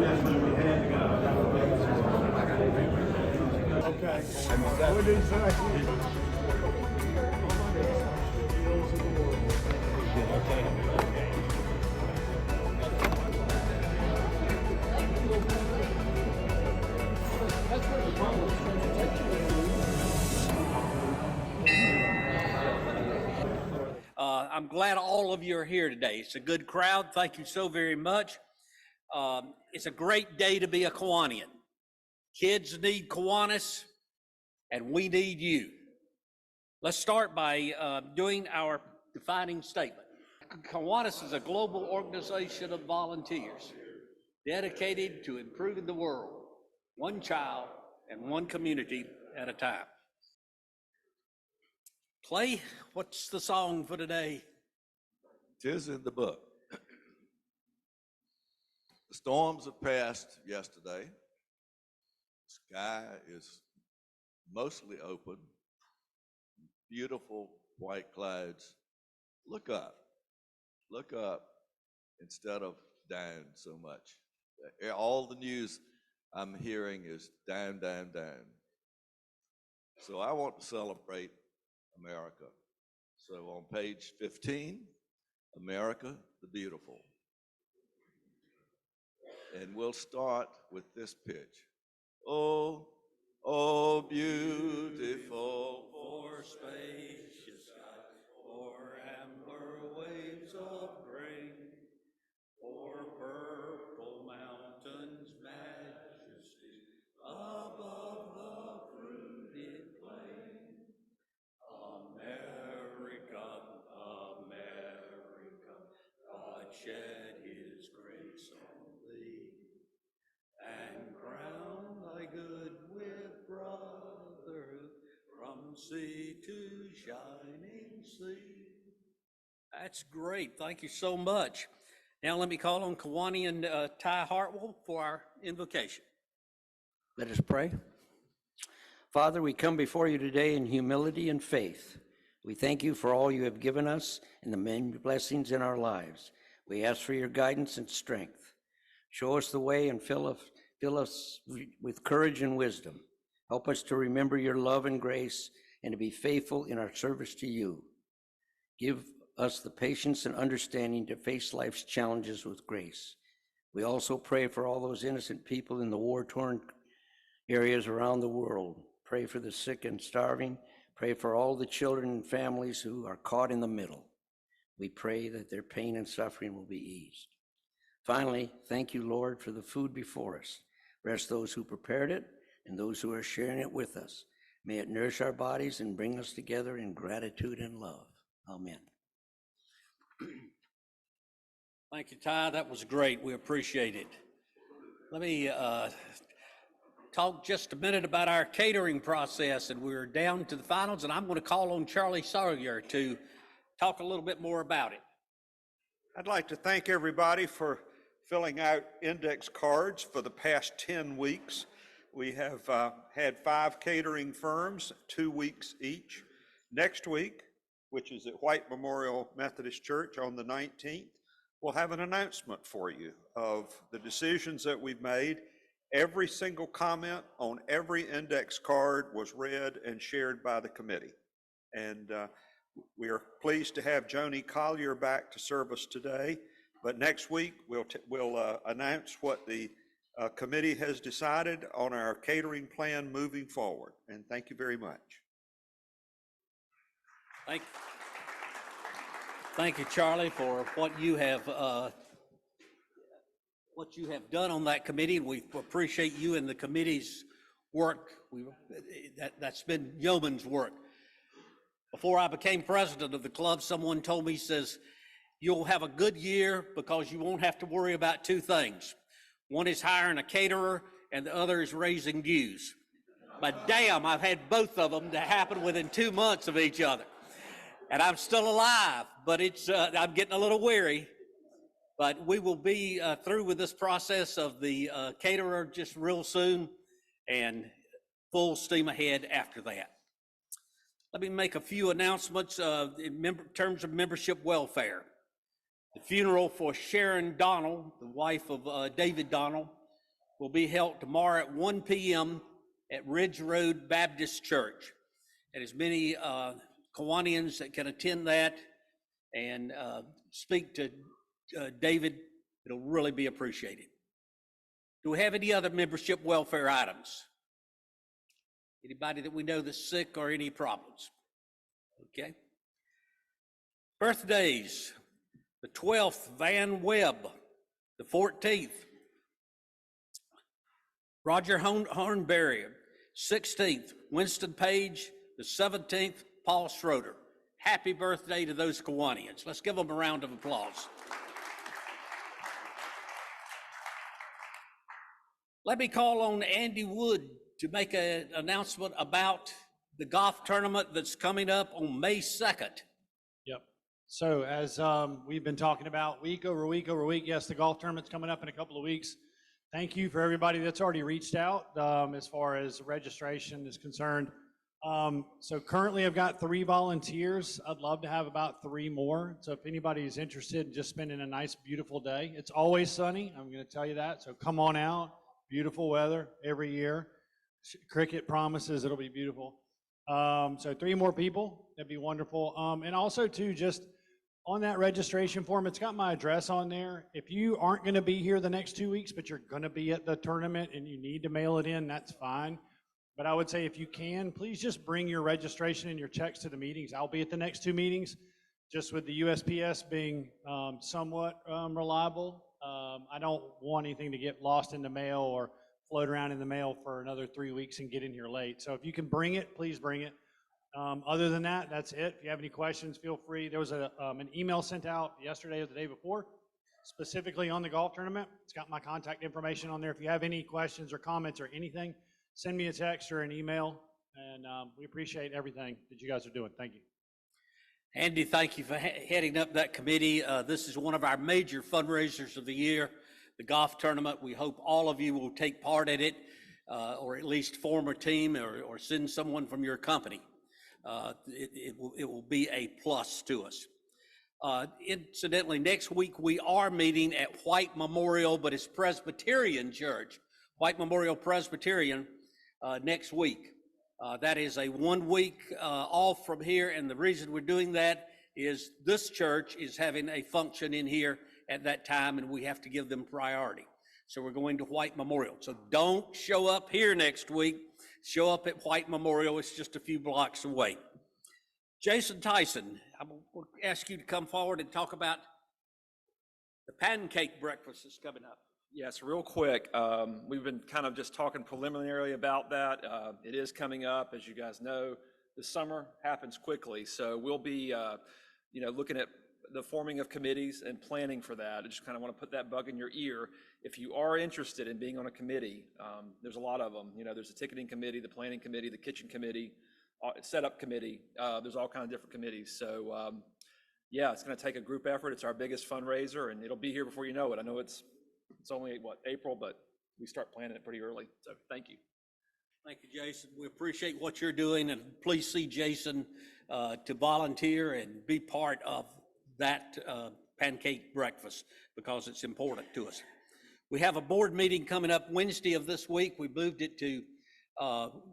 Okay. What did he say? I'm glad all of you are here today. It's a good crowd. Thank you so very much. It's a great day to be a Kiwanian. Kids need Kiwanis, and we need you. Let's start by doing our defining statement. Kiwanis is a global organization of volunteers dedicated to improving the world, one child and one community at a time. Clay, what's the song for today? 'Tis in the book. The storms have passed yesterday. The sky is mostly open. Beautiful white clouds. Look up instead of down so much. All the news I'm hearing is down, down, down. So I want to celebrate America. So on page 15, America the Beautiful. And we'll start with this pitch. Oh, oh, beautiful for spacious skies, for amber waves of grain, for purple mountains' majesty above the fruited plain. America, America, God shed his grace on thee, and crown thy good with brotherhood from sea to shining sea. That's great. Thank you so much. Now let me call on Kiwanian Ty Hartwell for our invocation. Let us pray. Father, we come before you today in humility and faith. We thank you for all you have given us and the many blessings in our lives. We ask for your guidance and strength. Show us the way and fill us with courage and wisdom. Help us to remember your love and grace and to be faithful in our service to you. Give us the patience and understanding to face life's challenges with grace. We also pray for all those innocent people in the war-torn areas around the world. Pray for the sick and starving. Pray for all the children and families who are caught in the middle. We pray that their pain and suffering will be eased. Finally, thank you, Lord, for the food before us. Bless those who prepared it and those who are sharing it with us. May it nourish our bodies and bring us together in gratitude and love. Amen. Thank you, Ty. That was great. We appreciate it. Let me talk just a minute about our catering process, and we're down to the finals, and I'm going to call on Charlie Sawyer to talk a little bit more about it. I'd like to thank everybody for filling out index cards for the past 10 weeks. We have had 5 catering firms, 2 weeks each. Next week, which is at White Memorial Methodist Church on the 19th, we'll have an announcement for you of the decisions that we've made. Every single comment on every index card was read and shared by the committee. And we are pleased to have Joni Collier back to serve us today. But next week, we'll announce what the committee has decided on our catering plan moving forward. And thank you very much. Thank you, Charlie, for what you have done on that committee. We appreciate you and the committee's work. That's been yeoman's work. Before I became president of the club, someone told me, says, you'll have a good year because you won't have to worry about 2 things. One is hiring a caterer and the other is raising dues. But damn, I've had both of them to happen within 2 months of each other. And I'm still alive, but I'm getting a little weary. But we will be through with this process of the caterer just real soon and full steam ahead after that. Let me make a few announcements in terms of membership welfare. The funeral for Sharon Donnell, the wife of David Donnell, will be held tomorrow at 1 p.m. at Ridge Road Baptist Church. And as many Kiwanians that can attend that and speak to David, it'll really be appreciated. Do we have any other membership welfare items? Anybody that we know that's sick or any problems? Okay. Birthdays, the 12th, Van Webb, the 14th, Roger Hornberry, 16th, Winston Page, the 17th, Paul Schroeder. Happy birthday to those Kiwanians. Let's give them a round of applause. Let me call on Andy Wood to make an announcement about the golf tournament that's coming up on May 2nd. Yep. So as we've been talking about week over week over week, yes, the golf tournament's coming up in a couple of weeks. Thank you for everybody that's already reached out as far as registration is concerned. So currently I've got 3 volunteers. I'd love to have about 3 more. So if anybody is interested in just spending a nice, beautiful day, it's always sunny. I'm going to tell you that. So come on out. Beautiful weather every year. Cricket promises it'll be beautiful. So 3 more people, that'd be wonderful. And also too, just on that registration form, it's got my address on there. If you aren't going to be here the next 2 weeks, but you're going to be at the tournament and you need to mail it in, that's fine. But I would say if you can, please just bring your registration and your checks to the meetings. I'll be at the next 2 meetings, just with the USPS being somewhat reliable. I don't want anything to get lost in the mail or float around in the mail for another 3 weeks and get in here late. So if you can bring it, please bring it. Other than that, that's it. If you have any questions, feel free. There was an email sent out yesterday or the day before, specifically on the golf tournament. It's got my contact information on there. If you have any questions or comments or anything, send me a text or an email, and we appreciate everything that you guys are doing. Thank you. Andy, thank you for heading up that committee. This is one of our major fundraisers of the year, the golf tournament. We hope all of you will take part in it, or at least form a team or send someone from your company. It will be a plus to us. Incidentally, next week we are meeting at White Memorial, but it's Presbyterian Church, White Memorial Presbyterian, next week. That is a 1 week off from here, and the reason we're doing that is this church is having a function in here at that time, and we have to give them priority. So we're going to White Memorial. So don't show up here next week. Show up at White Memorial. It's just a few blocks away. Jason Tyson, I will ask you to come forward and talk about the pancake breakfast that's coming up. Yes, real quick. We've been kind of just talking preliminarily about that. It is coming up, as you guys know. The summer happens quickly, so we'll be, looking at the forming of committees and planning for that. I just kind of want to put that bug in your ear. If you are interested in being on a committee, there's a lot of them. There's a ticketing committee, the planning committee, the kitchen committee, setup committee. There's all kinds of different committees. So, yeah, it's going to take a group effort. It's our biggest fundraiser, and it'll be here before you know it. I know it's only, April, but we start planning it pretty early. So thank you. Thank you, Jason. We appreciate what you're doing, and please see Jason to volunteer and be part of that pancake breakfast because it's important to us. We have a board meeting coming up Wednesday of this week. We moved it to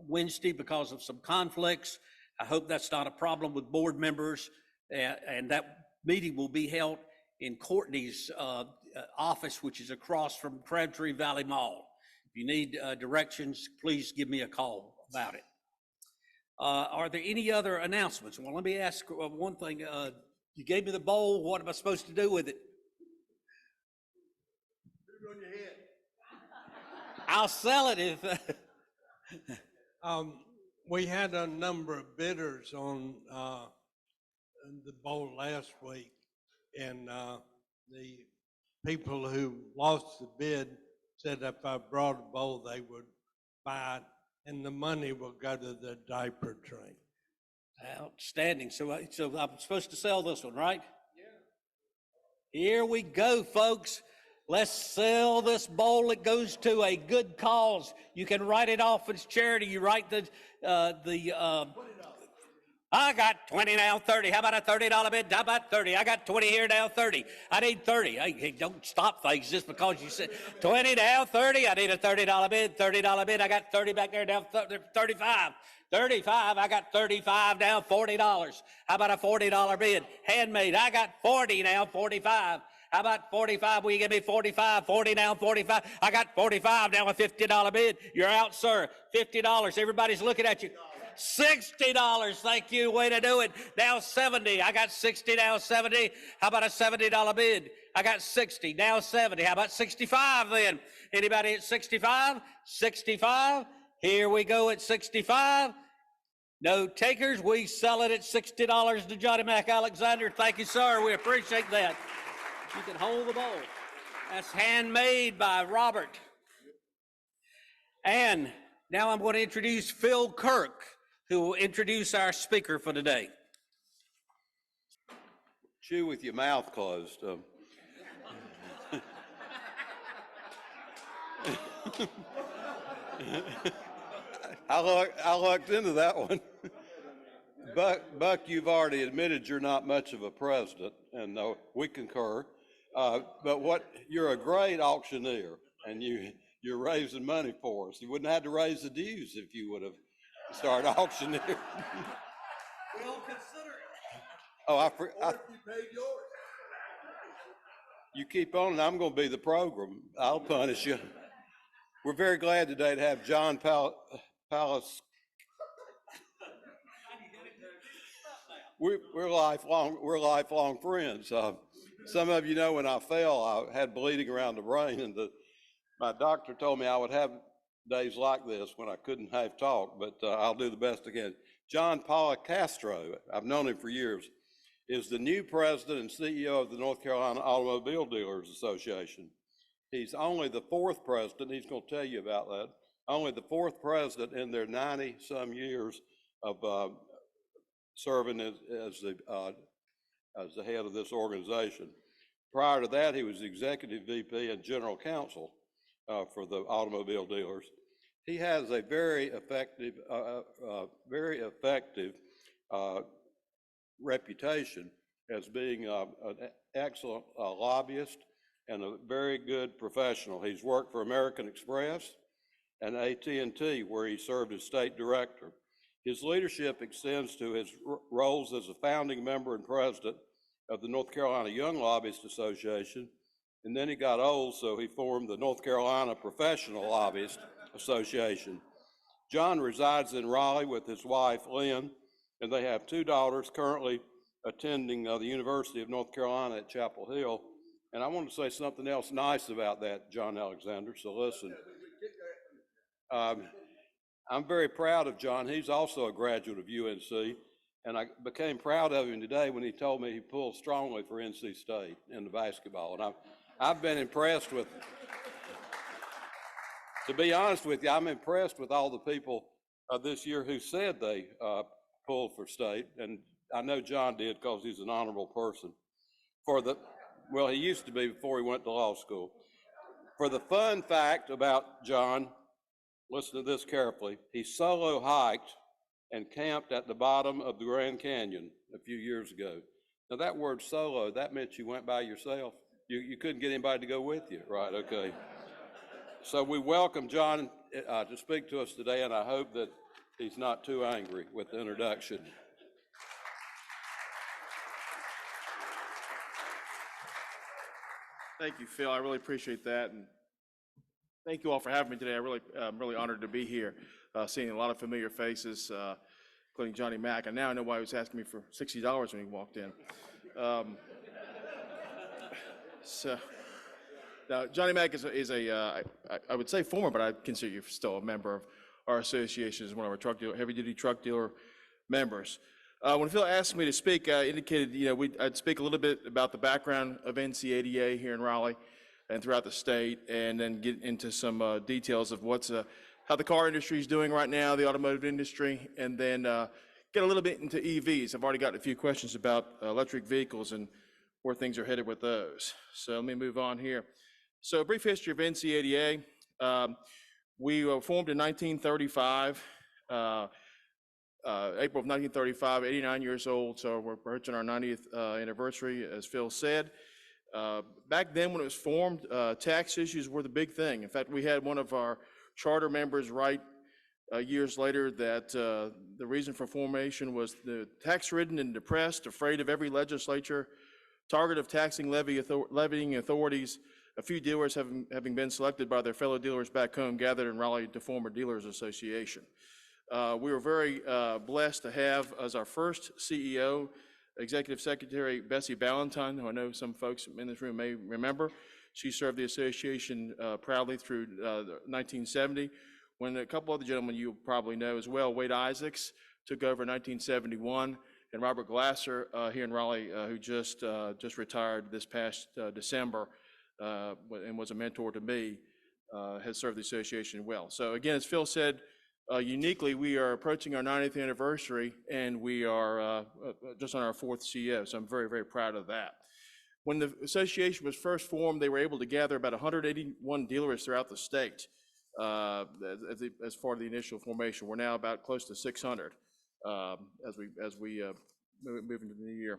Wednesday because of some conflicts. I hope that's not a problem with board members, and that meeting will be held in Courtney's office, which is across from Crabtree Valley Mall. If you need directions, please give me a call about it. Are there any other announcements? Well, let me ask one thing. You gave me the bowl. What am I supposed to do with it? Put it on your head. I'll sell it if... We had a number of bidders on the bowl last week, and the people who lost the bid said if I brought a bowl, they would buy it, and the money will go to the diaper train. Outstanding. So I'm supposed to sell this one, right? Yeah. Here we go, folks. Let's sell this bowl. It goes to a good cause. You can write it off as charity. You write I got 20 now, 30. How about a $30 bid? How about 30? I got 20 here now, 30. I need 30. Hey, don't stop things just because you said 20 now, 30. I need a $30 bid, $30 bid. I got 30 back there now, 35. 35, I got 35 now, $40. How about a $40 bid? Handmade, I got 40 now, 45. How about 45? Will you give me 45? 40 now, 45. I got 45 now, a $50 bid. You're out, sir. $50. Everybody's looking at you. $60. Thank you. Way to do it. Now 70. I got 60 now, 70. How about a $70 bid? I got 60 now, 70. How about 65 then? Anybody at 65? 65. Here we go at 65. No takers. We sell it at $60 to Johnny Mac Alexander. Thank you, sir. We appreciate that. You can hold the bowl. That's handmade by Robert. And now I'm going to introduce Phil Kirk, who will introduce our speaker for today. Chew with your mouth closed. I looked into that one. Buck, you've already admitted you're not much of a president, and we concur. But you're a great auctioneer, and you're raising money for us. You wouldn't have had to raise the dues if you would have started auctioneering. We'll consider it. Oh, Or if you paid yours. You keep on, and I'm going to be the program. I'll punish you. We're very glad today to have John Palace. We're lifelong friends. Some of you know when I fell, I had bleeding around the brain, and my doctor told me I would have days like this when I couldn't have talk, but I'll do the best I can. John Policastro, I've known him for years, is the new president and CEO of the North Carolina Automobile Dealers Association. He's only the fourth president, he's going to tell you about that, only the fourth president in their 90-some years of serving as the head of this organization. Prior to that, he was executive VP and general counsel for the automobile dealers. He has a very effective reputation as being an excellent lobbyist and a very good professional. He's worked for American Express and AT&T, where he served as state director. His leadership extends to his roles as a founding member and president of the North Carolina Young Lobbyist Association, and then he got old, so he formed the North Carolina Professional Lobbyist Association. John resides in Raleigh with his wife, Lynn, and they have two daughters currently attending the University of North Carolina at Chapel Hill. And I want to say something else nice about that, John Alexander, so listen. I'm very proud of John. He's also a graduate of UNC, and I became proud of him today when he told me he pulled strongly for NC State in the basketball. And I've been impressed with, to be honest with you, I'm impressed with all the people this year who said they pulled for state, and I know John did because he's an honorable person. Well, he used to be before he went to law school. For the fun fact about John, listen to this carefully, he solo hiked and camped at the bottom of the Grand Canyon a few years ago. Now that word solo, that meant you went by yourself. You couldn't get anybody to go with you, right? Okay. So we welcome John to speak to us today, and I hope that he's not too angry with the introduction. Thank you, Phil. I really appreciate that, and thank you all for having me today. I'm really honored to be here, seeing a lot of familiar faces, including Johnny Mac. And now I know why he was asking me for $60 when he walked in. So now Johnny Mac is I would say former, but I consider you still a member of our association as one of our heavy-duty truck dealer members. When Phil asked me to speak, I indicated, I'd speak a little bit about the background of NCADA here in Raleigh and throughout the state, and then get into some details of how the car industry is doing right now, the automotive industry, and then get a little bit into EVs. I've already got a few questions about electric vehicles and where things are headed with those. So let me move on here. So a brief history of NCADA. We were formed in 1935. April of 1935, 89 years old, so we're approaching our 90th anniversary, as Phil said. Back then when it was formed, tax issues were the big thing. In fact, we had one of our charter members write years later that the reason for formation was the tax-ridden and depressed, afraid of every legislature, target of taxing levying authorities, a few dealers having been selected by their fellow dealers back home gathered in Raleigh to form a dealers association. We were very blessed to have as our first CEO, Executive Secretary Bessie Ballantyne, who I know some folks in this room may remember. She served the association proudly through 1970, when a couple other gentlemen you probably know as well, Wade Isaacs, took over in 1971, and Robert Glasser here in Raleigh, who just retired this past December and was a mentor to me, has served the association well. So again, as Phil said, uniquely, we are approaching our 90th anniversary, and we are just on our 4th CEO, so I'm very, very proud of that. When the association was first formed, they were able to gather about 181 dealers throughout the state as part of the initial formation. We're now about close to 600 as we move into the new year.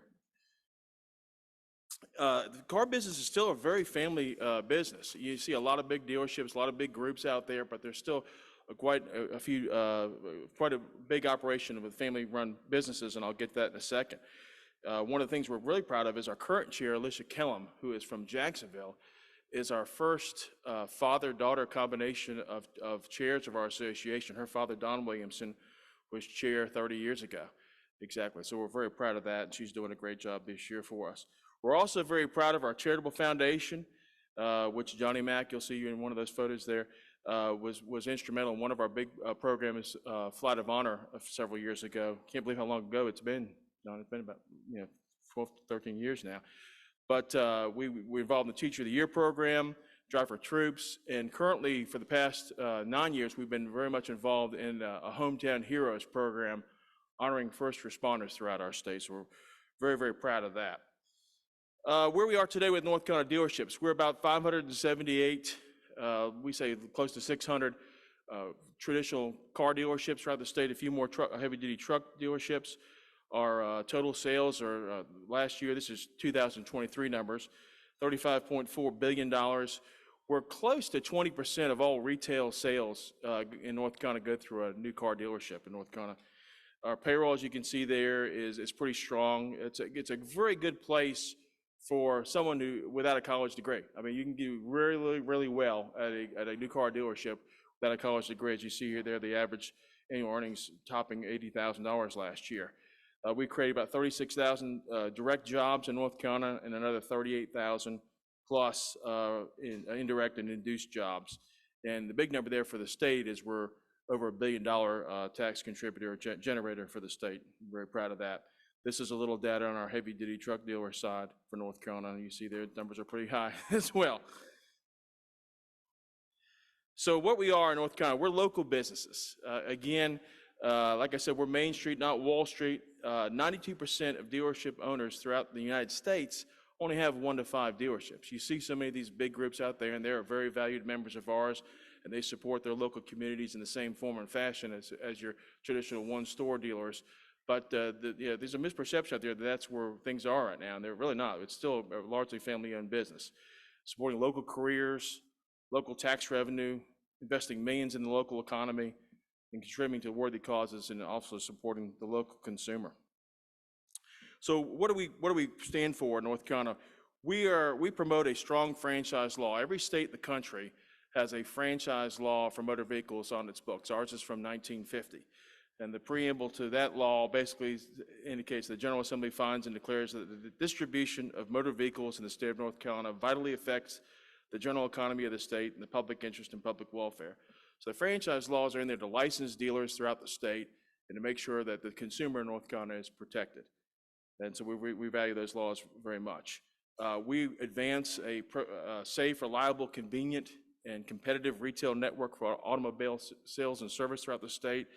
The car business is still a very family business. You see a lot of big dealerships, a lot of big groups out there, but there's still quite a big operation with family-run businesses, and I'll get that in a second. One of the things we're really proud of is our current chair, Alicia Kellum, who is from Jacksonville, is our first father-daughter combination of chairs of our association. Her father, Don Williamson, was chair 30 years ago. Exactly, so we're very proud of that, and she's doing a great job this year for us. We're also very proud of our charitable foundation, which Johnny Mack, you'll see you in one of those photos there, was instrumental in one of our big programs, Flight of Honor, several years ago. Can't believe how long ago it's been. John, it's been about 12 to 13 years now. But we're involved in the Teacher of the Year program, Drive for Troops, and currently for the past 9 years, we've been very much involved in a Hometown Heroes program, honoring first responders throughout our state. So we're very, very proud of that. Where we are today with North Carolina dealerships, we're about 578, we say close to 600 traditional car dealerships throughout the state, a few more heavy-duty truck dealerships. Our total sales are, last year, this is 2023 numbers, $35.4 billion. We're close to 20% of all retail sales in North Carolina go through a new car dealership in North Carolina. Our payroll, as you can see there, is pretty strong. It's a very good place for someone who without a college degree. I mean, you can do really, really well at a new car dealership without a college degree. As you see here, there, the average annual earnings topping $80,000 last year. We created about 36,000 direct jobs in North Carolina and another 38,000 plus in indirect and induced jobs. And the big number there for the state is we're over $1 billion tax contributor generator for the state. I'm very proud of that. This is a little data on our heavy duty truck dealer side for North Carolina. You see their numbers are pretty high as well. So what we are in North Carolina, we're local businesses. Again, like I said, we're Main Street, not Wall Street. 92% of dealership owners throughout the United States only have 1 to 5 dealerships. You see so many of these big groups out there, and they're very valued members of ours, and they support their local communities in the same form and fashion as your traditional one-store dealers. But there's a misperception out there that that's where things are right now, and they're really not. It's still a largely family-owned business, supporting local careers, local tax revenue, investing millions in the local economy, and contributing to worthy causes, and also supporting the local consumer. So what do we stand for in North Carolina? We promote a strong franchise law. Every state in the country has a franchise law for motor vehicles on its books. Ours is from 1950. And the preamble to that law basically indicates the General Assembly finds and declares that the distribution of motor vehicles in the state of North Carolina vitally affects the general economy of the state and the public interest and public welfare. So the franchise laws are in there to license dealers throughout the state and to make sure that the consumer in North Carolina is protected. And so we value those laws very much. We advance a safe, reliable, convenient, and competitive retail network for automobile sales and service throughout the state.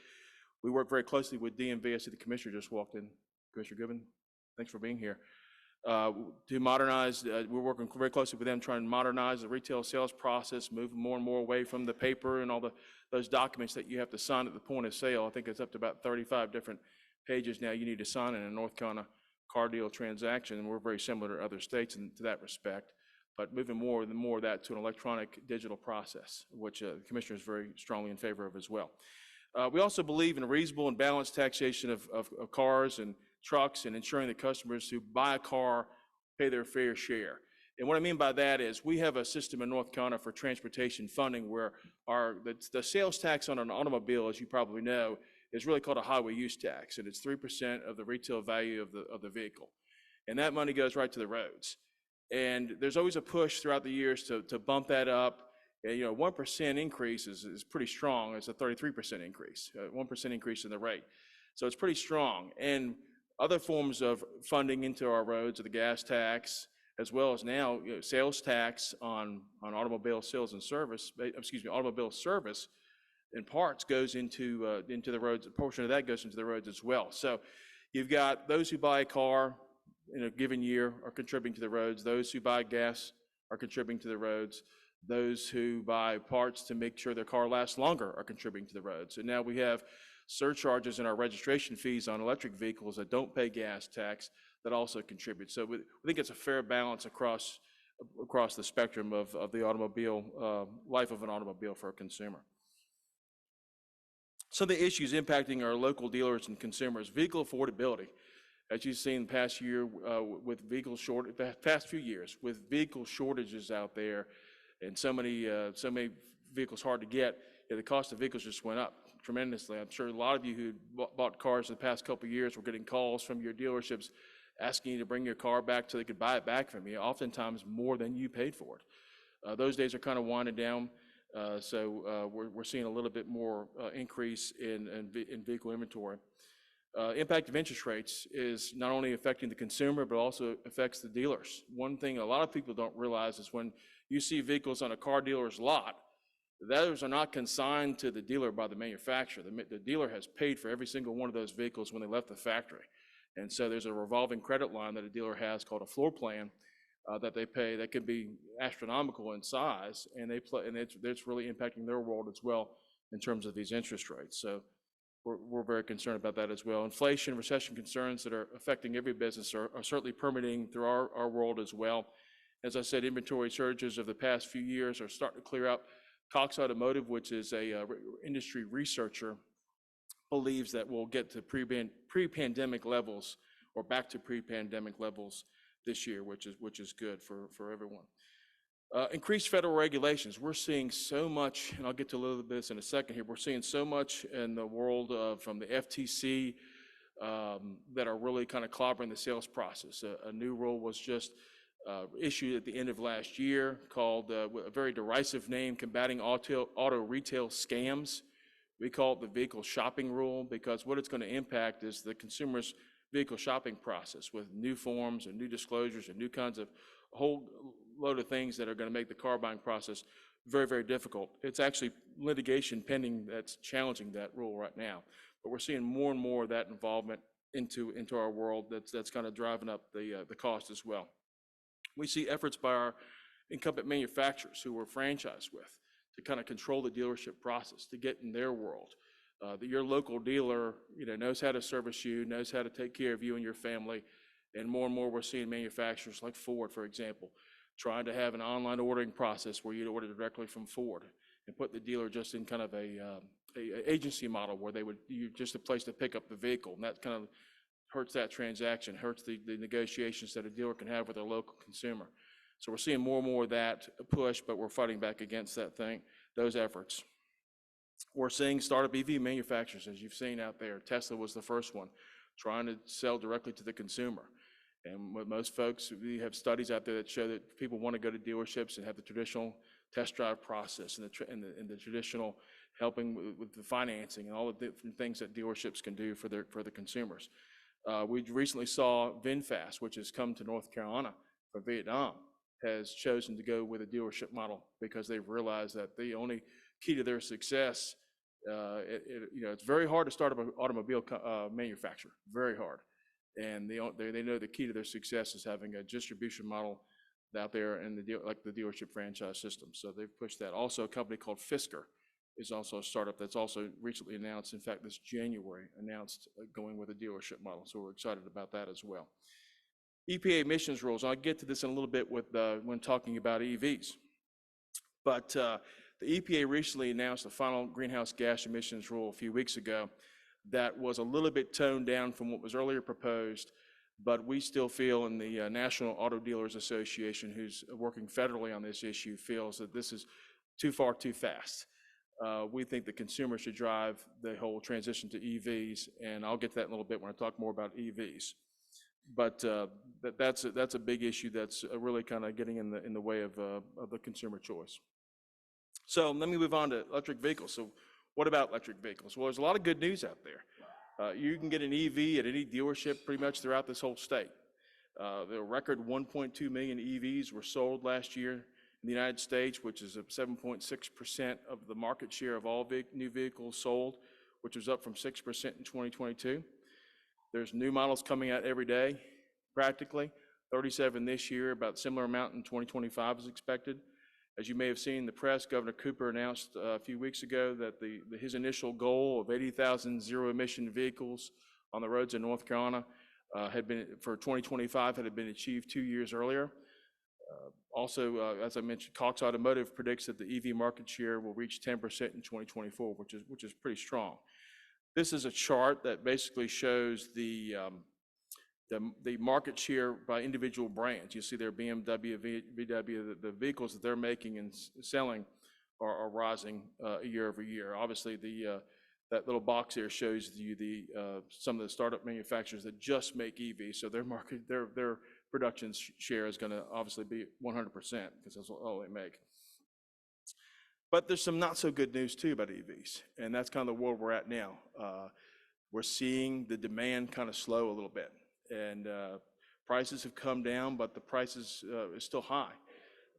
We work very closely with DMV. I see the commissioner just walked in. Commissioner Goodman, thanks for being here. to modernize. We're working very closely with them trying to modernize the retail sales process, moving more and more away from the paper and all those documents that you have to sign at the point of sale. I think it's up to about 35 different pages now you need to sign in a North Carolina car deal transaction, and we're very similar to other states in that respect, but moving more and more of that to an electronic digital process, which the Commissioner is very strongly in favor of as well. We also believe in a reasonable and balanced taxation of cars and trucks, and ensuring that customers who buy a car pay their fair share. And what I mean by that is we have a system in North Carolina for transportation funding where the sales tax on an automobile, as you probably know, is really called a highway use tax, and it's 3% of the retail value of the vehicle. And that money goes right to the roads. And there's always a push throughout the years to bump that up. And, 1% increase is pretty strong. It's a 33% increase, 1% increase in the rate. So it's pretty strong. And other forms of funding into our roads are the gas tax, as well as now sales tax on automobile sales and service, automobile service and parts goes into the roads. A portion of that goes into the roads as well. So you've got those who buy a car in a given year are contributing to the roads. Those who buy gas are contributing to the roads. Those who buy parts to make sure their car lasts longer are contributing to the roads. And now we have surcharges in our registration fees on electric vehicles that don't pay gas tax that also contribute. So we think it's a fair balance across the spectrum of the automobile, life of an automobile for a consumer. Some of the issues impacting our local dealers and consumers: vehicle affordability. As you've seen the past year with past few years with vehicle shortages out there, and so many vehicles hard to get, the cost of vehicles just went up tremendously. I'm sure a lot of you who bought cars in the past couple of years were getting calls from your dealerships asking you to bring your car back so they could buy it back from you, oftentimes more than you paid for it. Those days are kind of winding down, so we're seeing a little bit more increase in vehicle inventory. Impact of interest rates is not only affecting the consumer, but also affects the dealers. One thing a lot of people don't realize is when you see vehicles on a car dealer's lot, those are not consigned to the dealer by the manufacturer. The dealer has paid for every single one of those vehicles when they left the factory. And so there's a revolving credit line that a dealer has called a floor plan that they pay that can be astronomical in size, and it's really impacting their world as well in terms of these interest rates. So we're very concerned about that as well. Inflation, recession concerns that are affecting every business are certainly permeating through our world as well. As I said, inventory surges of the past few years are starting to clear up. Cox Automotive, which is a industry researcher, believes that we'll get to pre-pandemic levels or back to pre-pandemic levels this year, which is good for everyone. Increased federal regulations. We're seeing so much, and I'll get to a little bit of this in a second here. We're seeing so much in the world from the FTC that are really kind of clobbering the sales process. A new rule was just issued at the end of last year called a very derisive name, Combating Auto Retail Scams. We call it the vehicle shopping rule, because what it's going to impact is the consumer's vehicle shopping process with new forms and new disclosures and new kinds of a whole load of things that are going to make the car buying process very, very difficult. It's actually litigation pending that's challenging that rule right now. But we're seeing more and more of that involvement into our world that's kind of driving up the cost as well. We see efforts by our incumbent manufacturers who we're franchised with to kind of control the dealership process, to get in their world. Your local dealer, knows how to service you, knows how to take care of you and your family. And more we're seeing manufacturers like Ford, for example, trying to have an online ordering process where you'd order directly from Ford and put the dealer just in kind of a agency model where you're just a place to pick up the vehicle. And that kind of hurts that transaction, hurts the negotiations that a dealer can have with their local consumer. So we're seeing more and more of that push, but we're fighting back against those efforts. We're seeing startup EV manufacturers, as you've seen out there. Tesla was the first one, trying to sell directly to the consumer. And with most folks, we have studies out there that show that people want to go to dealerships and have the traditional test drive process and the traditional helping with the financing and all the different things that dealerships can do for the consumers. We recently saw VinFast, which has come to North Carolina from Vietnam, has chosen to go with a dealership model because they've realized that the only key to their success, it's very hard to start up an automobile manufacturer, very hard. And they know the key to their success is having a distribution model out there and like the dealership franchise system. So they've pushed that. Also, a company called Fisker is also a startup that's also recently announced, in fact, this January, announced going with a dealership model. So we're excited about that as well. EPA emissions rules, I'll get to this in a little bit when talking about EVs. But the EPA recently announced the final greenhouse gas emissions rule a few weeks ago that was a little bit toned down from what was earlier proposed, but we still feel, in the National Auto Dealers Association, who's working federally on this issue, feels that this is too far too fast. We think the consumer should drive the whole transition to EVs, and I'll get to that in a little bit when I talk more about EVs. But that's a big issue that's really kind of getting in the way of the consumer choice. So let me move on to electric vehicles. So what about electric vehicles? Well, there's a lot of good news out there. You can get an EV at any dealership pretty much throughout this whole state. The record 1.2 million EVs were sold last year in the United States, which is 7.6% of the market share of all new vehicles sold, which was up from 6% in 2022. There's new models coming out every day, practically. 37 this year, about similar amount in 2025 is expected. As you may have seen in the press, Governor Cooper announced a few weeks ago that his initial goal of 80,000 zero-emission vehicles on the roads in North Carolina for 2025 had been achieved 2 years earlier. Also, as I mentioned, Cox Automotive predicts that the EV market share will reach 10% in 2024, which is pretty strong. This is a chart that basically shows the market share by individual brands. You see there BMW, VW, the vehicles that they're making and selling are rising year over year. Obviously, that little box there shows you some of the startup manufacturers that just make EVs. So their production share is going to obviously be 100% because that's all they make. But there's some not so good news too about EVs, and that's kind of the world we're at now. We're seeing the demand kind of slow a little bit, and prices have come down, but the prices is still high.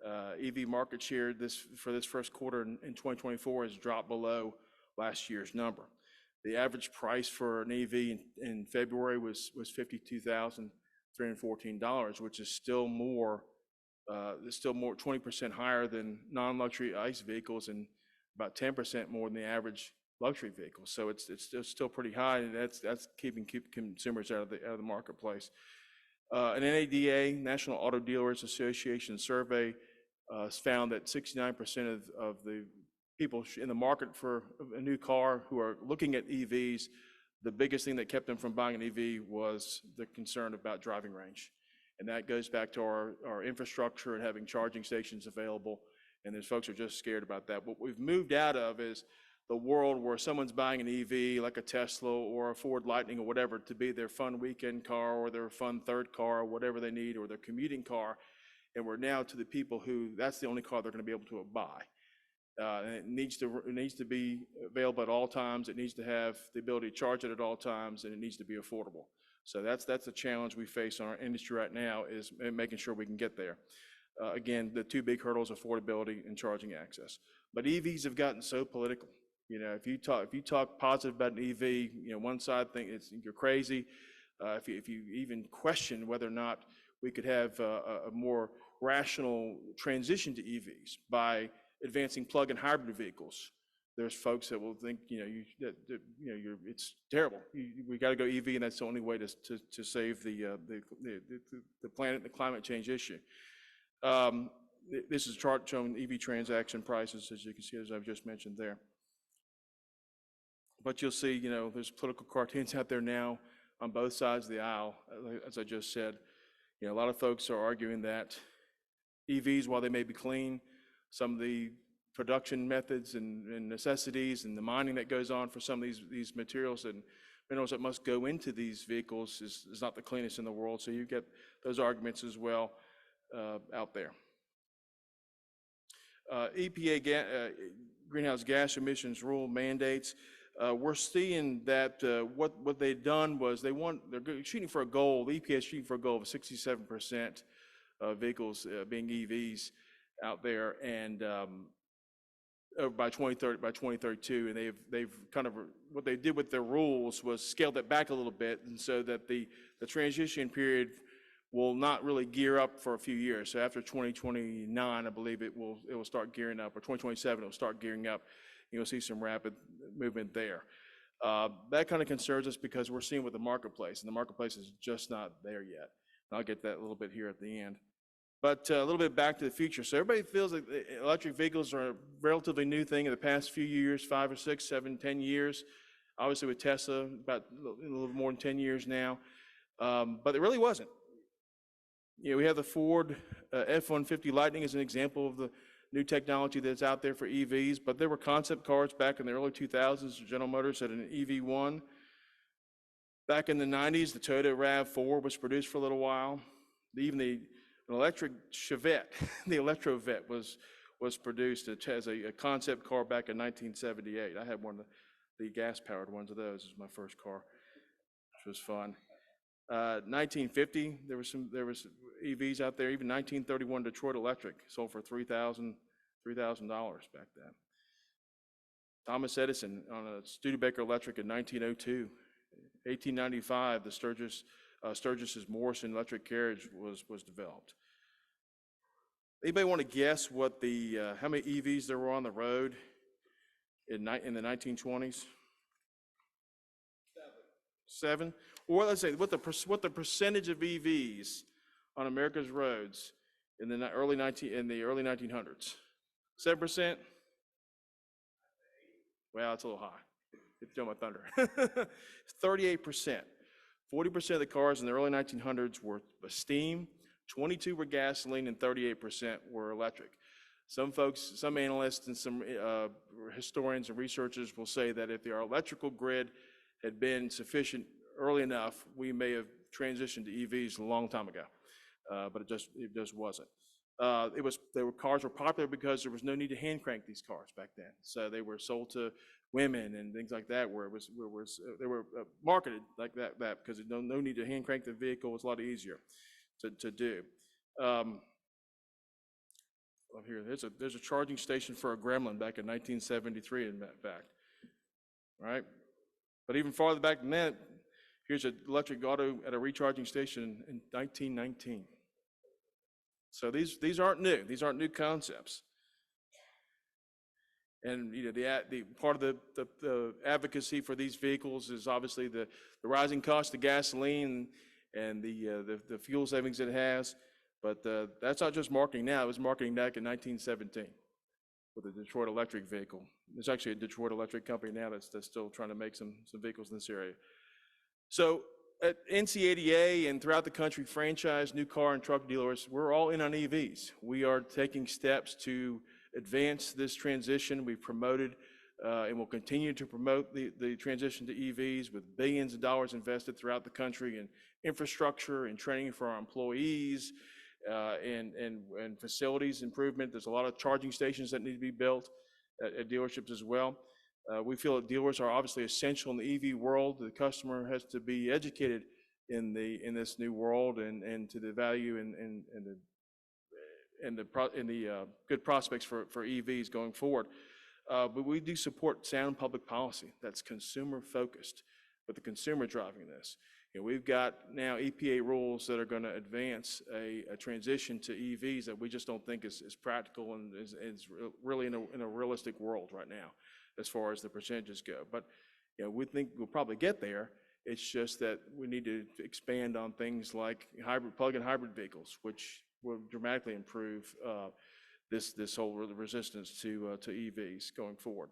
EV market share for this first quarter in 2024 has dropped below last year's number. The average price for an EV in February was $52,314, which is still more 20% higher than non-luxury ICE vehicles and about 10% more than the average luxury vehicle. So it's still pretty high, and that's keeping consumers out of the marketplace. An NADA, National Auto Dealers Association survey found that 69% of the people in the market for a new car who are looking at EVs, the biggest thing that kept them from buying an EV was the concern about driving range. And that goes back to our infrastructure and having charging stations available. And those folks are just scared about that. What we've moved out of is the world where someone's buying an EV like a Tesla or a Ford Lightning or whatever to be their fun weekend car or their fun third car or whatever they need, or their commuting car. And we're now to the people who that's the only car they're going to be able to buy. And it needs to be available at all times. It needs to have the ability to charge it at all times, and it needs to be affordable. So that's the challenge we face in our industry right now, is making sure we can get there. Again, the two big hurdles: affordability and charging access. But EVs have gotten so political. You know, if you talk positive about an EV, you know, one side thinks you're crazy. If you even question whether or not we could have a more rational transition to EVs by advancing plug-in hybrid vehicles, there's folks that will think, it's terrible. We got to go EV, and that's the only way to save the planet and the climate change issue. This is a chart showing EV transaction prices, as you can see, as I've just mentioned there. But you'll see, there's political cartoons out there now on both sides of the aisle, as I just said. A lot of folks are arguing that EVs, while they may be clean, some of the production methods and necessities and the mining that goes on for some of these materials and minerals that must go into these vehicles is not the cleanest in the world. So you get those arguments as well out there. EPA greenhouse gas emissions rule mandates. We're seeing that what they've done was they're shooting for a goal. The EPA is shooting for a goal of 67% of vehicles being EVs out there, and by 2030, by 2032, and they've kind of, what they did with their rules was scaled it back a little bit, and so that the transition period will not really gear up for a few years. So after 2029, I believe it will start gearing up, or 2027 it will start gearing up. You'll see some rapid movement there. That kind of concerns us because we're seeing with the marketplace, and the marketplace is just not there yet. And I'll get that a little bit here at the end. But a little bit back to the future. So everybody feels like electric vehicles are a relatively new thing in the past few years, 5 or 6, 7, 10 years. Obviously with Tesla, about a little more than 10 years now. But it really wasn't. You know, we have the Ford F-150 Lightning as an example of the new technology that's out there for EVs, but there were concept cars back in the early 2000s. General Motors had an EV1. Back in the 90s, the Toyota RAV4 was produced for a little while. Even an electric Chevette, the Electrovette, was produced as a concept car back in 1978. I had one of the gas-powered ones of those as my first car, which was fun. 1950, there was EVs out there. Even 1931 Detroit Electric sold for $3,000 back then. Thomas Edison on a Studebaker Electric in 1902. 1895, the Sturgis's Morrison electric carriage was developed. Anybody want to guess what how many EVs there were on the road in the 1920s? 7. Or let's say what the percentage of EVs on America's roads in the early 1900s? 7%? Well, it's a little high. It's still my thunder. 38%. 40% of the cars in the early 1900s were steam, 22 were gasoline, and 38% were electric. Some folks, some analysts, and some historians and researchers will say that if our electrical grid had been sufficient early enough, we may have transitioned to EVs a long time ago, but it just wasn't. Cars were popular because there was no need to hand crank these cars back then. So they were sold to women and things like that, where they were marketed like that because no need to hand crank the vehicle. It was a lot easier to do. Here, there's a charging station for a Gremlin back in 1973, in fact, right? But even farther back than that, here's an electric auto at a recharging station in 1919. So these aren't new. These aren't new concepts. And you know, the part of the advocacy for these vehicles is obviously the rising cost of gasoline and the fuel savings it has. But that's not just marketing now. It was marketing back in 1917 with the Detroit Electric vehicle. There's actually a Detroit Electric company now that's still trying to make some vehicles in this area. So at NCADA and throughout the country, franchise, new car and truck dealers, we're all in on EVs. We are taking steps to advance this transition. We've promoted and will continue to promote the transition to EVs with billions of dollars invested throughout the country in infrastructure and training for our employees and facilities improvement. There's a lot of charging stations that need to be built at dealerships as well. We feel that dealers are obviously essential in the EV world. The customer has to be educated in this new world and to the value and the good prospects for EVs going forward. But we do support sound public policy that's consumer focused, with the consumer driving this. You know, we've got now EPA rules that are going to advance a transition to EVs that we just don't think is practical and is really in a realistic world right now, as far as the percentages go. But you know, we think we'll probably get there. It's just that we need to expand on things like plug-in hybrid vehicles, which will dramatically improve this whole resistance to EVs going forward.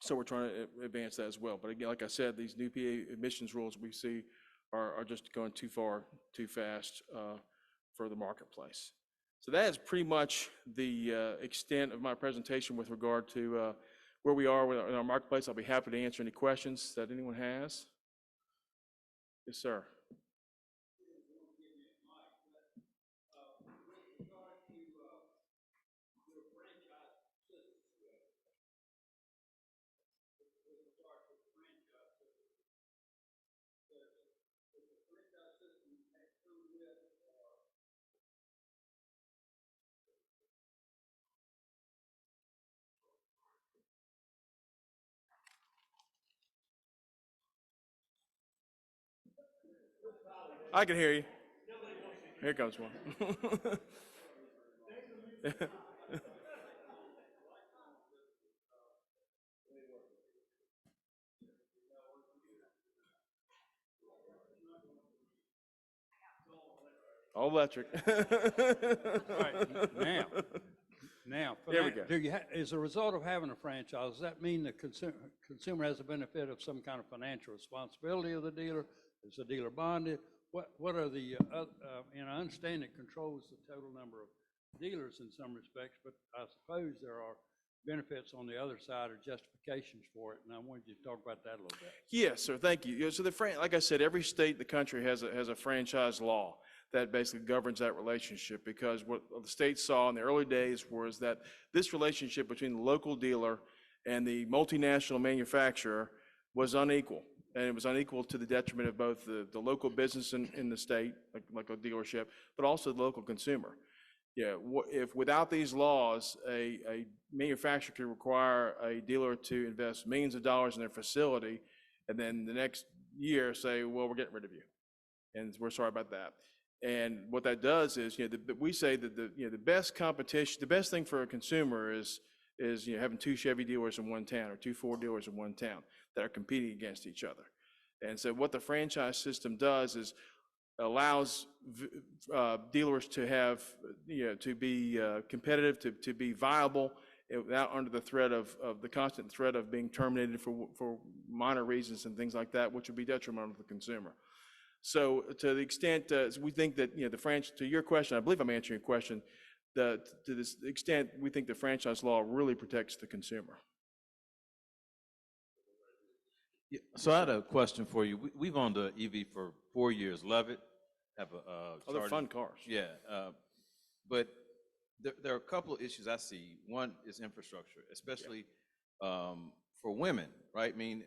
So we're trying to advance that as well. But again, like I said, these new EPA emissions rules we see are just going too far, too fast for the marketplace. So that is pretty much the extent of my presentation with regard to where we are in our marketplace. I'll be happy to answer any questions that anyone has. Yes, sir. I can hear you. Here comes one. All electric. Right, now, There we go. as a result of having a franchise, does that mean the consumer has the benefit of some kind of financial responsibility of the dealer? Is the dealer bonded? What are the, and I understand it controls the total number of dealers in some respects, but I suppose there are benefits on the other side or justifications for it, and I wanted you to talk about that a little bit. Yes, sir. Thank you. So like I said, every state in the country has a franchise law that basically governs that relationship, because what the state saw in the early days was that this relationship between the local dealer and the multinational manufacturer was unequal. And it was unequal to the detriment of both the local business in the state, like a dealership, but also the local consumer. Yeah, if without these laws, a manufacturer could require a dealer to invest millions of dollars in their facility, and then the next year say, well, we're getting rid of you, and we're sorry about that. And what that does is, we say that the best competition, the best thing for a consumer is having two Chevy dealers in one town or two Ford dealers in one town that are competing against each other. And so what the franchise system does is allows dealers to have, to be competitive, to be viable without under the threat of the constant threat of being terminated for minor reasons and things like that, which would be detrimental to the consumer. So to the extent we think that, to your question, I believe I'm answering your question, to this extent, we think the franchise law really protects the consumer. Yeah, so I had a question for you. We've owned an EV for 4 years. Love it. Have a they're fun cars. Yeah, but there are a couple of issues I see. One is infrastructure, especially for women, right? I mean,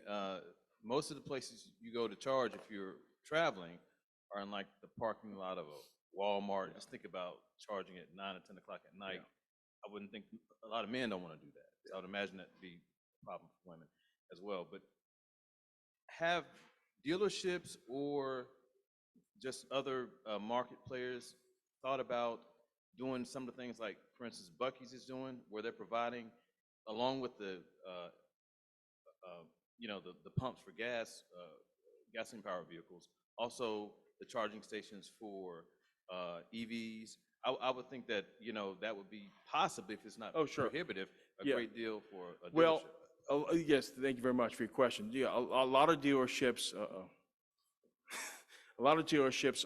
most of the places you go to charge if you're traveling are in like the parking lot of a Walmart. Just think about charging at 9 or 10 o'clock at night. I wouldn't think a lot of men don't want to do that. So I would imagine that would be a problem for women as well. But have dealerships or just other market players thought about doing some of the things like, for instance, Buc-ee's is doing, where they're providing, along with the pumps for gasoline powered vehicles, also the charging stations for EVs. I would think that, that would be possibly, if it's not prohibitive, a great deal for a dealership. Yes, thank you very much for your question. Yeah, a lot of dealerships,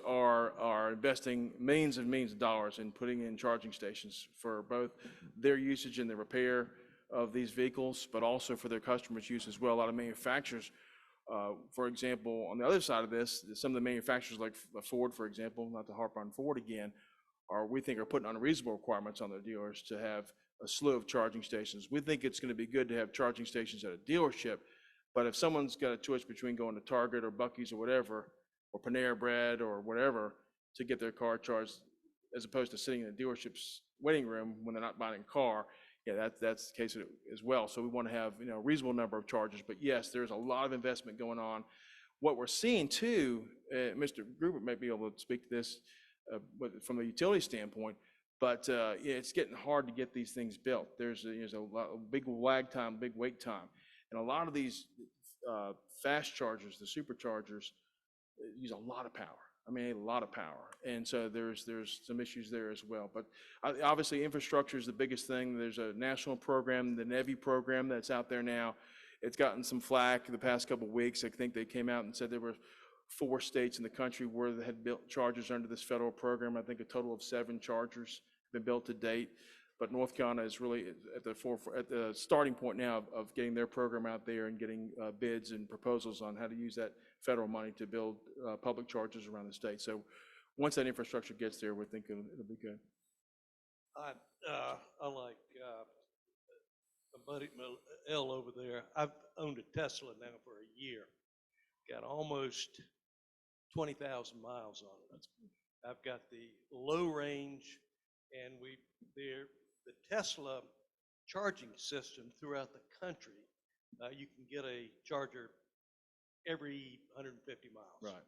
are investing millions and millions of dollars in putting in charging stations for both their usage and the repair of these vehicles, but also for their customers' use as well. A lot of manufacturers, for example, on the other side of this, some of the manufacturers like Ford, for example, not to harp on Ford again, we think are putting unreasonable requirements on their dealers to have a slew of charging stations. We think it's going to be good to have charging stations at a dealership, but if someone's got a choice between going to Target or Buc-ee's or whatever, or Panera Bread or whatever, to get their car charged, as opposed to sitting in a dealership's waiting room when they're not buying a car, that's the case as well. So we want to have a reasonable number of chargers. But yes, there's a lot of investment going on. What we're seeing too, Mr. Gruber may be able to speak to this from a utility standpoint, but it's getting hard to get these things built. There's a big lag time, big wait time, and a lot of these fast chargers, the superchargers, use a lot of power. I mean, a lot of power. And so there's some issues there as well. But obviously infrastructure is the biggest thing. There's a national program, the NEVI program that's out there now. It's gotten some flack the past couple of weeks. I think they came out and said there were 4 states in the country where they had built chargers under this federal program. I think a total of 7 chargers have been built to date. But North Carolina is really at the starting point now of getting their program out there and getting bids and proposals on how to use that federal money to build public chargers around the state. So once that infrastructure gets there, we're thinking it'll be good. I like a buddy L over there. I've owned a Tesla now for a year. Got almost 20,000 miles on it. I've got the low range, and the Tesla charging system throughout the country. You can get a charger every 150 miles. Right.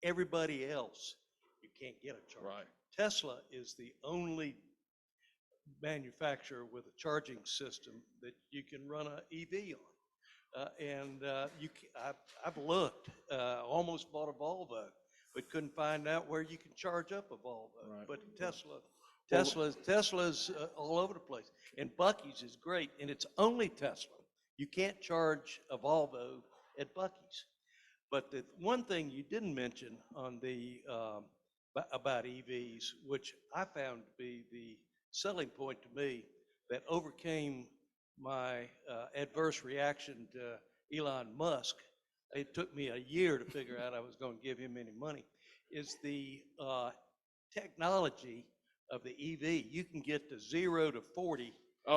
everybody else, you can't get a charger. Right. Tesla is the only manufacturer with a charging system that you can run an EV on. I've looked, almost bought a Volvo, but couldn't find out where you can charge up a Volvo. Right. But Tesla's all over the place. And Buc-ee's is great, and it's only Tesla. You can't charge a Volvo at Buc-ee's. But the one thing you didn't mention on the about EVs, which I found to be the selling point to me that overcame my adverse reaction to Elon Musk. It took me a year to figure out I was going to give him any money, is the technology of the EV. You can get to 0 to 40,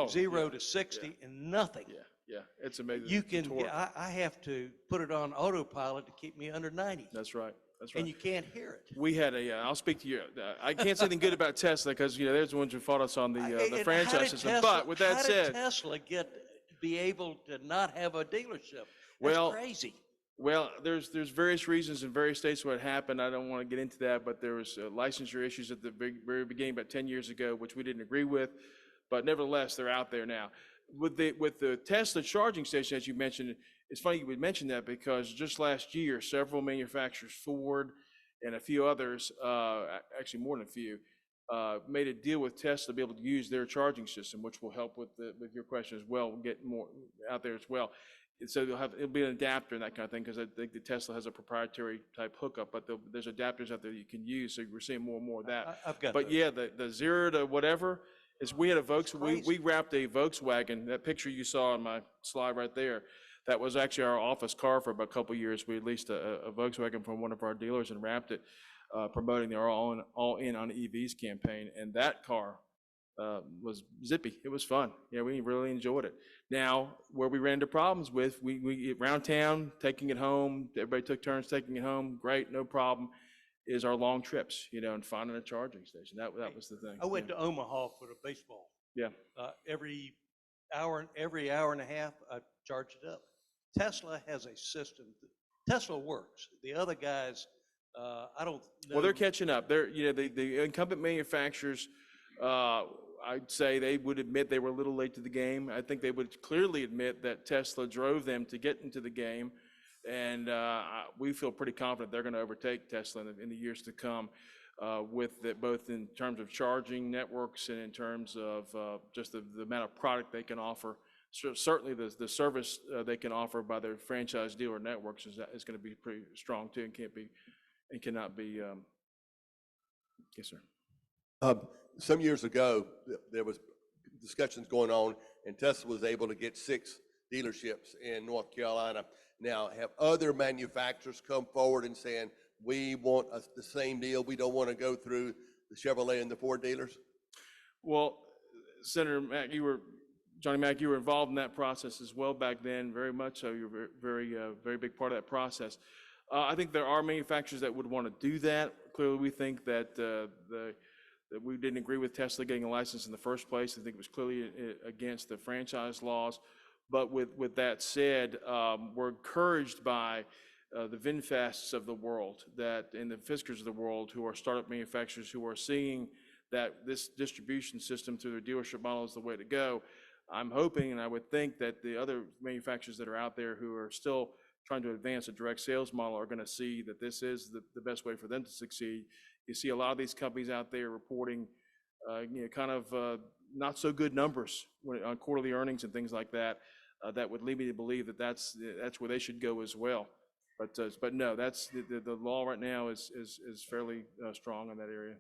0 to 60 and nothing. Yeah, it's amazing. You can, I have to put it on autopilot to keep me under 90. That's right. That's right. And you can't hear it. We had I'll speak to you. I can't say anything good about Tesla because, there's the ones who fought us on the franchise system. But with that said. How did Tesla be able to not have a delership? That's Well, crazy. Well, there's various reasons in various states what happened. I don't want to get into that, but there was licensure issues at the very beginning about 10 years ago, which we didn't agree with. But nevertheless, they're out there now. With the Tesla charging station, as you mentioned, it's funny you would mention that because just last year, several manufacturers, Ford and a few others, actually more than a few, made a deal with Tesla to be able to use their charging system, which will help with your question as well. We'll get more out there as well. And so it'll be an adapter and that kind of thing, because I think the Tesla has a proprietary type hookup, but there's adapters out there that you can use. So we're seeing more and more of that. I've got But those. yeah, the 0 to whatever is, we had a Volkswagen, we wrapped a Volkswagen, that picture you saw on my slide right there. That was actually our office car for about a couple of years. We leased a Volkswagen from one of our dealers and wrapped it, promoting the all in on EVs campaign. And that car was zippy. It was fun. Yeah, we really enjoyed it. Now, where we ran into problems with, we around town, taking it home, everybody took turns taking it home, great, no problem, is our long trips, and finding a charging station. That was the thing. I went to Omaha for the baseball. Yeah. Every hour and a half, I charged it up. Tesla has a system. Tesla works. The other guys, I don't know. Well, they're catching up. The incumbent manufacturers, I'd say they would admit they were a little late to the game. I think they would clearly admit that Tesla drove them to get into the game. And we feel pretty confident they're going to overtake Tesla in the years to come, both in terms of charging networks and in terms of just the amount of product they can offer. Certainly the service they can offer by their franchise dealer networks is going to be pretty strong too, and cannot be. Yes, sir. Some years ago, there was discussions going on, and Tesla was able to get 6 dealerships in North Carolina. Now, have other manufacturers come forward and saying, we want the same deal, we don't want to go through the Chevrolet and the Ford dealers? Well, Senator Mack, Johnny Mack, you were involved in that process as well back then, very much so. You're very big part of that process. I think there are manufacturers that would want to do that. Clearly, we think that that we didn't agree with Tesla getting a license in the first place. I think it was clearly against the franchise laws. But with that said, we're encouraged by the VinFasts of the world, and the Fiskars of the world, who are startup manufacturers who are seeing that this distribution system through their dealership model is the way to go. I'm hoping, and I would think, that the other manufacturers that are out there who are still trying to advance a direct sales model are going to see that this is the best way for them to succeed. You see a lot of these companies out there reporting, kind of not so good numbers on quarterly earnings and things like that. That would lead me to believe that that's where they should go as well. But no, that's the law right now is fairly strong in that area.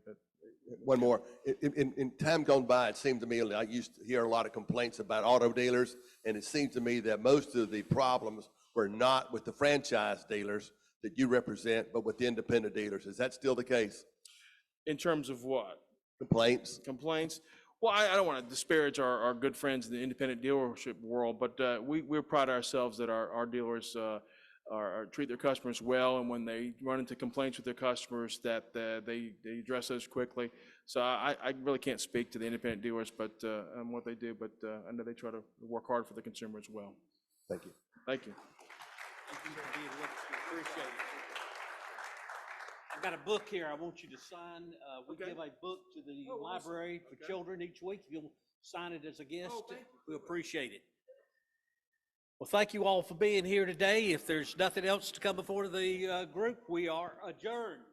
One more. In time gone by, it seemed to me, I used to hear a lot of complaints about auto dealers, and it seemed to me that most of the problems were not with the franchise dealers that you represent, but with the independent dealers. Is that still the case? In terms of what? Complaints? Complaints? Well, I don't want to disparage our good friends in the independent dealership world, but we pride ourselves that our dealers treat their customers well, and when they run into complaints with their customers, that they address those quickly. So I really can't speak to the independent dealers, but on what they do, but I know they try to work hard for the consumer as well. Thank you. Thank you. Appreciate it. I got a book here I want you to sign. We Okay. give a book to the Oh, awesome. library for Okay. children each week. If you'll sign it as a guest, Oh, thank you. we appreciate it. Well, thank you all for being here today. If there's nothing else to come before the group, we are adjourned.